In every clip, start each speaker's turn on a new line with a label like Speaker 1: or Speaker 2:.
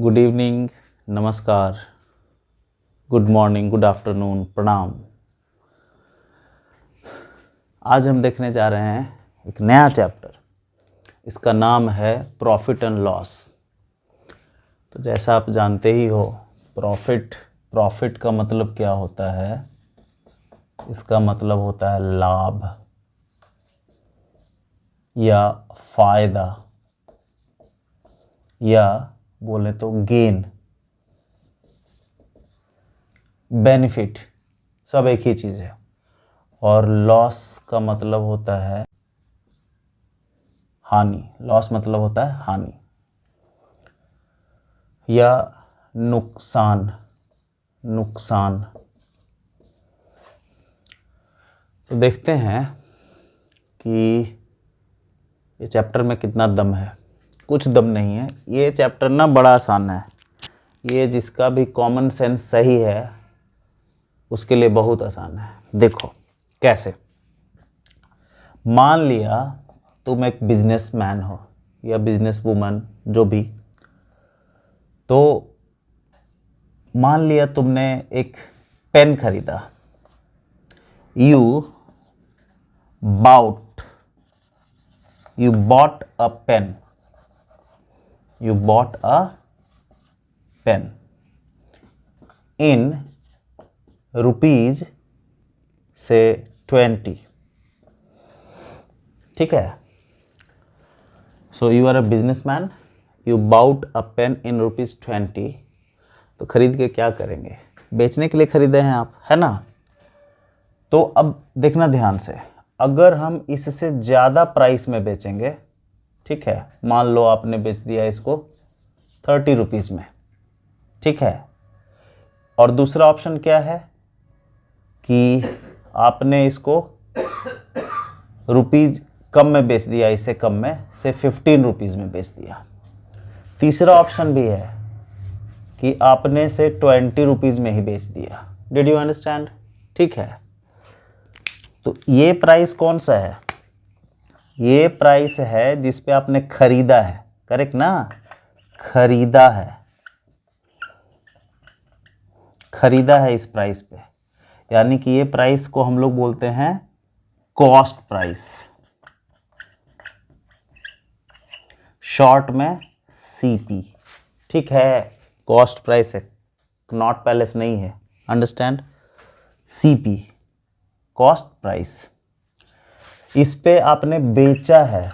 Speaker 1: Good evening, नमस्कार, good morning, good afternoon, प्रणाम। आज हम देखने जा रहे हैं एक नया चैप्टर। इसका नाम है प्रॉफिट एंड लॉस। तो जैसा आप जानते ही हो, प्रॉफिट का मतलब क्या होता है? इसका मतलब होता है लाभ या फायदा, या बोले तो गेन, बेनिफिट, सब एक ही चीज़ है। और लॉस का मतलब होता है हानि। लॉस मतलब होता है हानि या नुकसान। तो देखते हैं कि ये चैप्टर में कितना दम है। कुछ दम नहीं है। ये चैप्टर ना बड़ा आसान है। ये जिसका भी कॉमन सेंस सही है उसके लिए बहुत आसान है। देखो कैसे। मान लिया तुम एक बिजनेसमैन हो या बिजनेस वूमन, जो भी। तो मान लिया तुमने एक पेन खरीदा। You bought a pen. You bought a pen in rupees से 20. ठीक है। So you are a businessman. You bought a pen in rupees 20. तो खरीद के क्या करेंगे? बेचने के लिए खरीदे हैं आप, है ना? तो अब देखना ध्यान से। अगर हम इससे ज़्यादा प्राइस में बेचेंगे, ठीक है, मान लो आपने बेच दिया इसको 30 रुपीज़ में, ठीक है। और दूसरा ऑप्शन क्या है कि आपने इसको रुपीज़ कम में बेच दिया, इससे कम में, से 15 रुपीज़ में बेच दिया। तीसरा ऑप्शन भी है कि आपने से 20 रुपीज़ में ही बेच दिया। Did you understand? ठीक है। तो ये प्राइस कौन सा है? ये प्राइस है जिस पे आपने खरीदा है, करेक्ट ना? खरीदा है इस प्राइस पे, यानी कि ये प्राइस को हम लोग बोलते हैं कॉस्ट प्राइस, शॉर्ट में सीपी। ठीक है, कॉस्ट प्राइस है, नॉट पैलेस नहीं है। अंडरस्टैंड? CP, cost price. इस पे आपने बेचा है,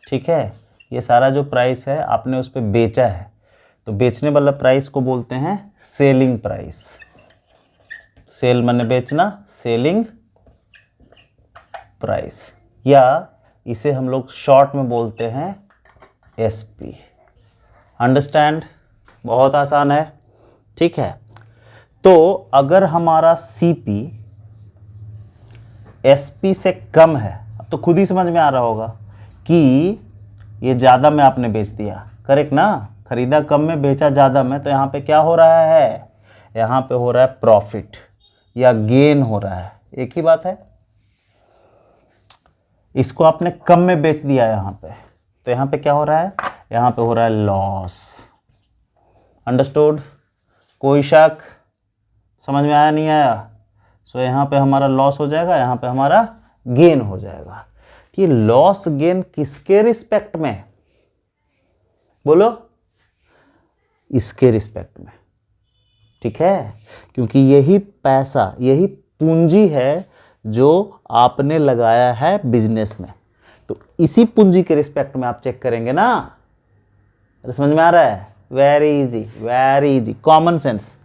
Speaker 1: ठीक है। ये सारा जो प्राइस है आपने उस पे बेचा है, तो बेचने वाला प्राइस को बोलते हैं सेलिंग प्राइस। सेल माने बेचना, सेलिंग प्राइस, या इसे हम लोग शॉर्ट में बोलते हैं एसपी। अंडरस्टैंड? बहुत आसान है, ठीक है। तो अगर हमारा सीपी एसपी से कम है, अब तो खुद ही समझ में आ रहा होगा कि ये ज़्यादा में आपने बेच दिया, करेक्ट ना? खरीदा कम में, बेचा ज़्यादा में, तो यहाँ पे क्या हो रहा है? यहाँ पे हो रहा है प्रॉफिट या गेन हो रहा है, एक ही बात है। इसको आपने कम में बेच दिया यहाँ पे, तो यहाँ पे क्या हो रहा है? यहाँ पे हो रहा है लॉस। अंडरस्टूड? कोई शक? समझ में आया, नहीं आया? सो यहाँ पे हमारा लॉस हो जाएगा, यहाँ पे हमारा गेन हो जाएगा। कि लॉस गेन किसके रिस्पेक्ट में? बोलो। इसके रिस्पेक्ट में, ठीक है। क्योंकि यही पैसा, यही पूंजी है जो आपने लगाया है बिजनेस में, तो इसी पूंजी के रिस्पेक्ट में आप चेक करेंगे ना। अरे समझ में आ रहा है? Very easy, common sense.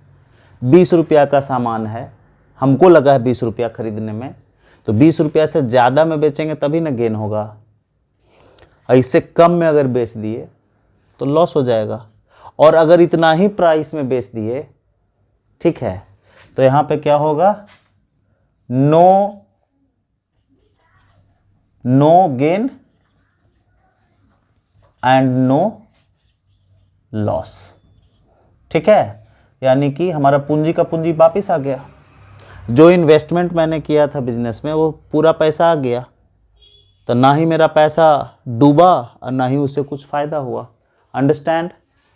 Speaker 1: 20 रुपया का सामान है, हमको लगा है 20 रुपया खरीदने में, तो 20 रुपया से ज़्यादा में बेचेंगे तभी ना गेन होगा। और इससे कम में अगर बेच दिए तो लॉस हो जाएगा। और अगर इतना ही प्राइस में बेच दिए, ठीक है, तो यहाँ पे क्या होगा? No gain and no loss, ठीक है। यानी कि हमारा पूंजी का पूंजी वापिस आ गया। जो इन्वेस्टमेंट मैंने किया था बिजनेस में, वो पूरा पैसा आ गया, तो ना ही मेरा पैसा डूबा और ना ही उससे कुछ फ़ायदा हुआ। अंडरस्टैंड?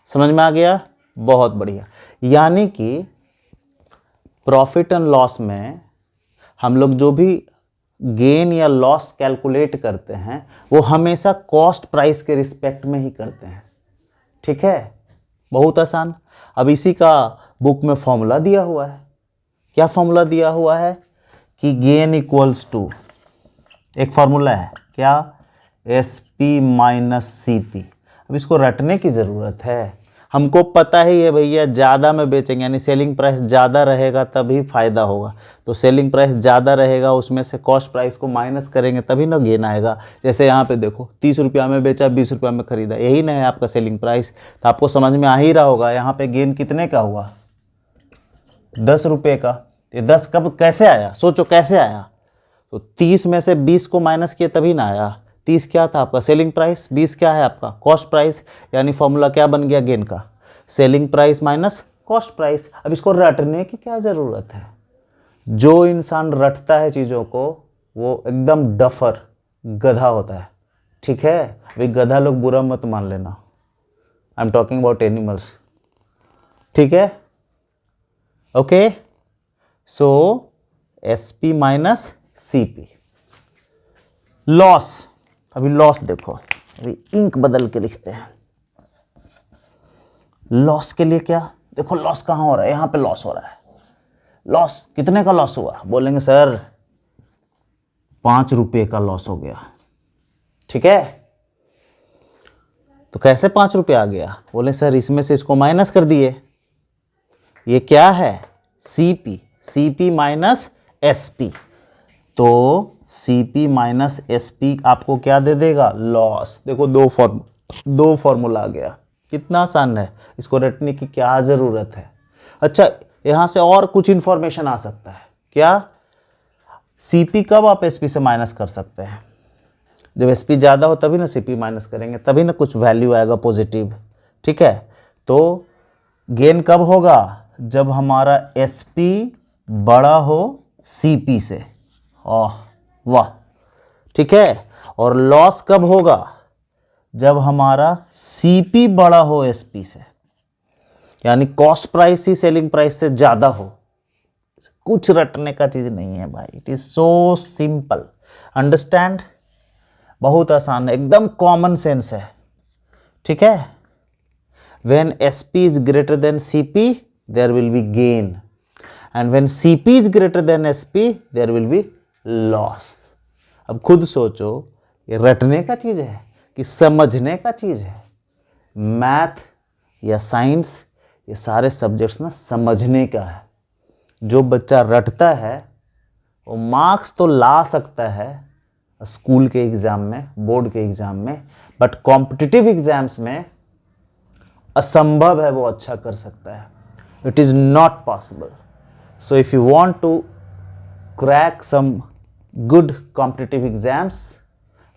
Speaker 1: समझ में आ गया? बहुत बढ़िया। यानी कि प्रॉफिट एंड लॉस में हम लोग जो भी गेन या लॉस कैलकुलेट करते हैं वो हमेशा कॉस्ट प्राइस के रिस्पेक्ट में ही करते हैं। ठीक है, बहुत आसान। अब इसी का बुक में फॉर्मूला दिया हुआ है। क्या फॉर्मूला दिया हुआ है कि गेन इक्वल्स टू, एक फॉर्मूला है क्या, SP माइनस CP। अब इसको रटने की ज़रूरत है। हमको पता ही है भैया, ज़्यादा में बेचेंगे यानी सेलिंग प्राइस ज़्यादा रहेगा तभी फ़ायदा होगा। तो सेलिंग प्राइस ज़्यादा रहेगा, उसमें से कॉस्ट प्राइस को माइनस करेंगे तभी ना गेन आएगा। जैसे यहाँ पे देखो 30 रुपया में बेचा, 20 रुपया में ख़रीदा, यही ना है आपका सेलिंग प्राइस। तो आपको समझ में आ ही रहा होगा यहाँ पे गेन कितने का हुआ, 10 रुपये का। ये 10 कब कैसे आया, सोचो कैसे आया। तो 30 में से 20 को माइनस किए तभी ना आया। 30 क्या था आपका सेलिंग प्राइस, 20 क्या है आपका कॉस्ट प्राइस, यानी फॉर्मूला क्या बन गया गेन का, selling price minus cost price. अब इसको रटने की क्या ज़रूरत है। जो इंसान रटता है चीज़ों को वो एकदम डफर गधा होता है। ठीक है, अभी गधा लोग बुरा मत मान लेना, I am talking about animals. ठीक है, ओके। सो SP माइनस CP। लॉस, अभी लॉस देखो, अभी इंक बदल के लिखते हैं। लॉस के लिए क्या, देखो लॉस कहाँ हो रहा है, यहाँ पे लॉस हो रहा है। लॉस कितने का लॉस हुआ, बोलेंगे सर 5 रुपये का लॉस हो गया। ठीक है, तो कैसे 5 रुपये आ गया, बोले सर इसमें से इसको माइनस कर दिए। ये क्या है, CP माइनस SP। तो CP माइनस SP आपको क्या दे देगा, लॉस। देखो दो फॉर्मूला आ गया, कितना आसान है, इसको रटने की क्या ज़रूरत है। अच्छा, यहाँ से और कुछ इंफॉर्मेशन आ सकता है क्या, CP कब आप SP से माइनस कर सकते हैं, जब SP ज़्यादा हो तभी ना CP माइनस करेंगे, तभी ना कुछ वैल्यू आएगा पॉजिटिव। ठीक है, तो गेन कब होगा, जब हमारा SP बड़ा हो CP से। ओह वाह, ठीक है। और लॉस कब होगा, जब हमारा CP बड़ा हो SP से, यानी कॉस्ट प्राइस ही सेलिंग प्राइस से ज़्यादा हो। कुछ रटने का चीज़ नहीं है भाई, it is so simple. Understand? बहुत आसान है, एकदम कॉमन सेंस है। ठीक है, when SP is greater than CP there will be gain, and when CP is greater than SP there will be loss. अब खुद सोचो, ये रटने का चीज़ है कि समझने का चीज़ है। मैथ या साइंस, ये सारे सब्जेक्ट्स ना समझने का है। जो बच्चा रटता है वो मार्क्स तो ला सकता है स्कूल के एग्ज़ाम में, बोर्ड के एग्ज़ाम में, बट कॉम्पिटिटिव एग्ज़ाम्स में असंभव है वो अच्छा कर सकता है। It is not possible. So if you want to crack some good competitive exams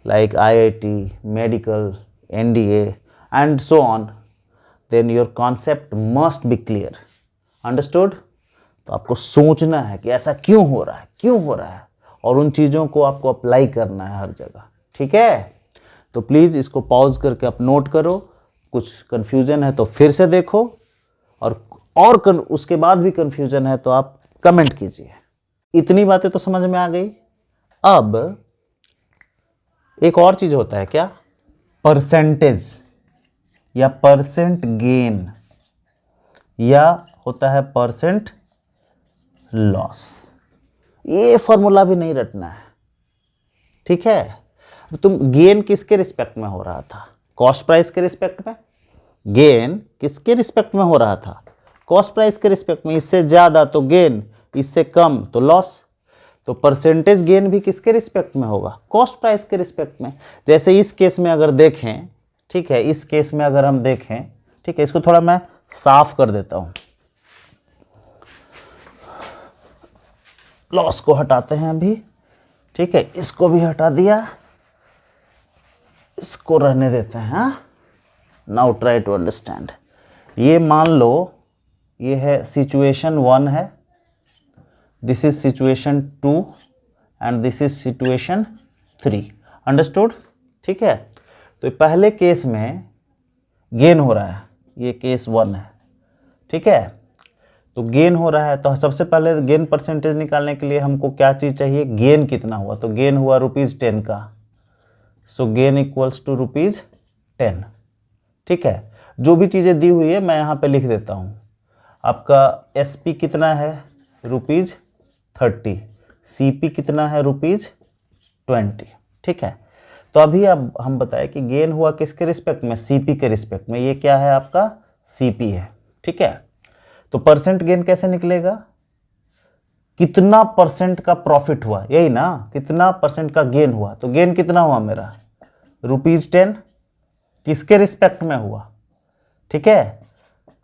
Speaker 1: like IIT, medical, NDA and so on, then your concept must be clear. Understood? तो आपको सोचना है कि ऐसा क्यों हो रहा है, क्यों हो रहा है, और उन चीज़ों को आपको अप्लाई करना है हर जगह। ठीक है, तो प्लीज़ इसको पॉज करके आप नोट करो, कुछ कन्फ्यूजन है तो फिर से देखो, और उसके बाद भी कन्फ्यूजन है तो आप कमेंट कीजिए। इतनी बातें तो समझ में आ गई। अब एक और चीज होता है क्या, परसेंटेज या परसेंट गेन, या होता है परसेंट लॉस। ये फॉर्मूला भी नहीं रटना है। ठीक है, तुम गेन किसके रिस्पेक्ट में हो रहा था, कॉस्ट प्राइस के रिस्पेक्ट में। गेन किसके रिस्पेक्ट में हो रहा था, कॉस्ट प्राइस के रिस्पेक्ट में। इससे ज्यादा तो गेन, इससे कम तो लॉस। तो परसेंटेज गेन भी किसके रिस्पेक्ट में होगा, कॉस्ट प्राइस के रिस्पेक्ट में। जैसे इस केस में अगर देखें, ठीक है, इस केस में अगर हम देखें, ठीक है, इसको थोड़ा मैं साफ कर देता हूं, लॉस को हटाते हैं अभी। ठीक है, इसको भी हटा दिया, इसको रहने देते हैं। Now try to understand. ये मान लो ये है सिचुएशन 1 है, this is situation 2 and this is situation 3। Understood? ठीक है, तो पहले केस में गेन हो रहा है, ये केस 1 है, ठीक है। तो गेन हो रहा है, तो सबसे पहले गेन परसेंटेज निकालने के लिए हमको क्या चीज़ चाहिए, गेन कितना हुआ। तो गेन हुआ ₹10 का, सो गेन इक्वल्स टू ₹10। ठीक है, जो भी चीज़ें दी हुई है मैं यहाँ पे लिख देता हूँ। आपका SP कितना है, ₹30, CP कितना है, ₹20। ठीक है, तो अभी अब हम बताएं कि गेन हुआ किसके रिस्पेक्ट में, CP के रिस्पेक्ट में। ये क्या है आपका, CP है। ठीक है, तो परसेंट गेन कैसे निकलेगा, कितना परसेंट का प्रॉफिट हुआ, यही ना, कितना परसेंट का गेन हुआ। तो गेन कितना हुआ मेरा, ₹10 किसके रिस्पेक्ट में हुआ, ठीक है,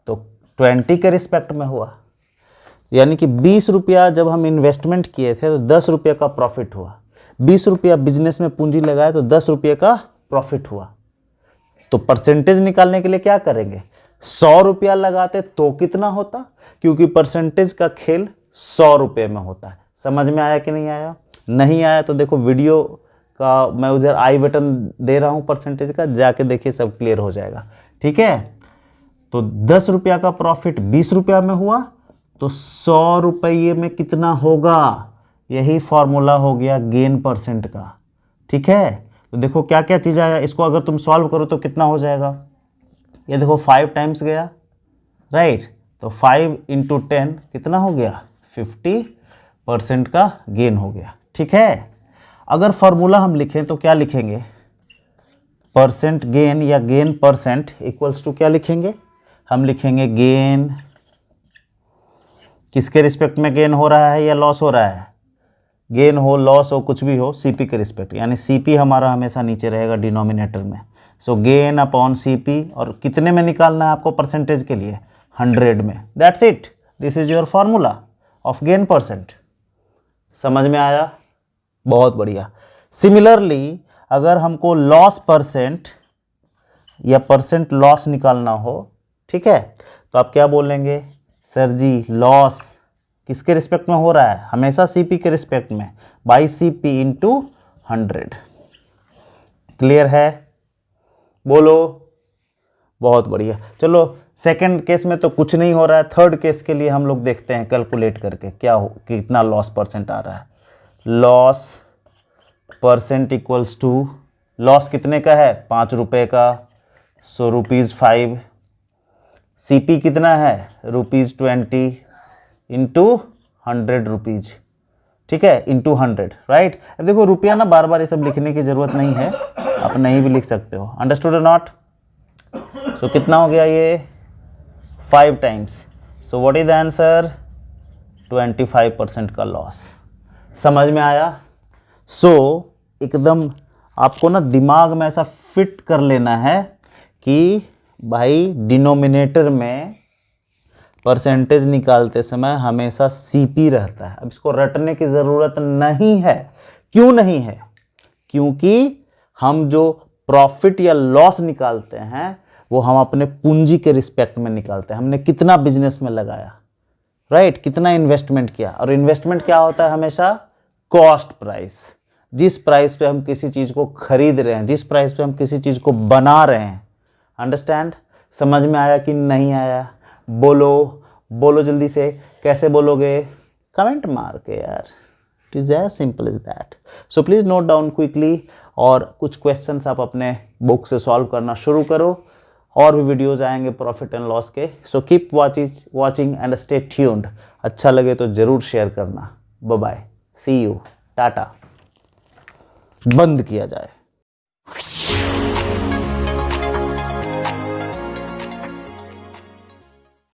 Speaker 1: तो 20 के रिस्पेक्ट में हुआ। यानी कि 20 रुपया जब हम इन्वेस्टमेंट किए थे तो 10 रुपये का प्रॉफिट हुआ। 20 रुपया बिजनेस में पूंजी लगाए तो 10 रुपये का प्रॉफिट हुआ। तो परसेंटेज निकालने के लिए क्या करेंगे, 100 रुपया लगाते तो कितना होता, क्योंकि परसेंटेज का खेल 100 रुपये में होता है। समझ में आया कि नहीं आया? नहीं आया तो देखो वीडियो का मैं उधर आई बटन दे रहा हूँ परसेंटेज का, जाके देखिए, सब क्लियर हो जाएगा। ठीक है, तो 10 रुपया का प्रॉफिट 20 रुपया में हुआ तो 100 रुपये में कितना होगा, यही फॉर्मूला हो गया गेन परसेंट का। ठीक है, तो देखो क्या क्या चीज़ आया, इसको अगर तुम सॉल्व करो तो कितना हो जाएगा, ये देखो 5 टाइम्स गया, राइट, तो 5 × 10 कितना हो गया, 50% का गेन हो गया। ठीक है, अगर फॉर्मूला हम लिखें तो क्या लिखेंगे, परसेंट गेन या गेन परसेंट इक्वल्स टू क्या लिखेंगे, हम लिखेंगे गेन किसके रिस्पेक्ट में गेन हो रहा है या लॉस हो रहा है, गेन हो लॉस हो कुछ भी हो, CP के रिस्पेक्ट, यानी CP हमारा हमेशा नीचे रहेगा डिनोमिनेटर में। सो गेन अपॉन CP, और कितने में निकालना है आपको परसेंटेज के लिए, 100 में। That's it, this is your formula of gain percent. समझ में आया? बहुत बढ़िया। सिमिलरली अगर हमको लॉस परसेंट या परसेंट लॉस निकालना हो, ठीक है, तो आप क्या बोलेंगे, सर जी लॉस किसके रिस्पेक्ट में हो रहा है, हमेशा CP के रिस्पेक्ट में, बाई CP × 100। क्लियर है? बोलो। बहुत बढ़िया। चलो सेकंड केस में तो कुछ नहीं हो रहा है, थर्ड केस के लिए हम लोग देखते हैं कैलकुलेट करके क्या हो, कितना लॉस परसेंट आ रहा है। Loss percent equals to, loss कितने का है, 5 रुपये का, सो ₹5। CP कितना है, ₹20 × 100 रुपीज़। ठीक है, × 100, राइट। अब देखो रुपया ना बार बार ये सब लिखने की जरूरत नहीं है, आप नहीं भी लिख सकते हो। अंडरस्टूड और नॉट? सो कितना हो गया ये, 5 times. So what is the answer, 25% का लॉस। समझ में आया? सो एकदम आपको ना दिमाग में ऐसा फिट कर लेना है कि भाई डिनोमिनेटर में परसेंटेज निकालते समय हमेशा CP रहता है। अब इसको रटने की ज़रूरत नहीं है। क्यों नहीं है? क्योंकि हम जो प्रॉफिट या लॉस निकालते हैं वो हम अपने पूंजी के रिस्पेक्ट में निकालते हैं। हमने कितना बिजनेस में लगाया, राइट, कितना इन्वेस्टमेंट किया। और इन्वेस्टमेंट क्या होता है हमेशा, कॉस्ट प्राइस। जिस प्राइस पे हम किसी चीज़ को खरीद रहे हैं, जिस प्राइस पे हम किसी चीज़ को बना रहे हैं। अंडरस्टैंड? समझ में आया कि नहीं आया? बोलो, बोलो जल्दी से। कैसे बोलोगे, कमेंट मार के यार। It is as simple as that. So please note down quickly, और कुछ क्वेश्चंस आप अपने बुक से सॉल्व करना शुरू करो। और भी वीडियोज़ आएंगे प्रॉफिट एंड लॉस के। So keep watching and stay tuned. अच्छा लगे तो ज़रूर शेयर करना। Bye bye, see you, tata. बंद किया जाए।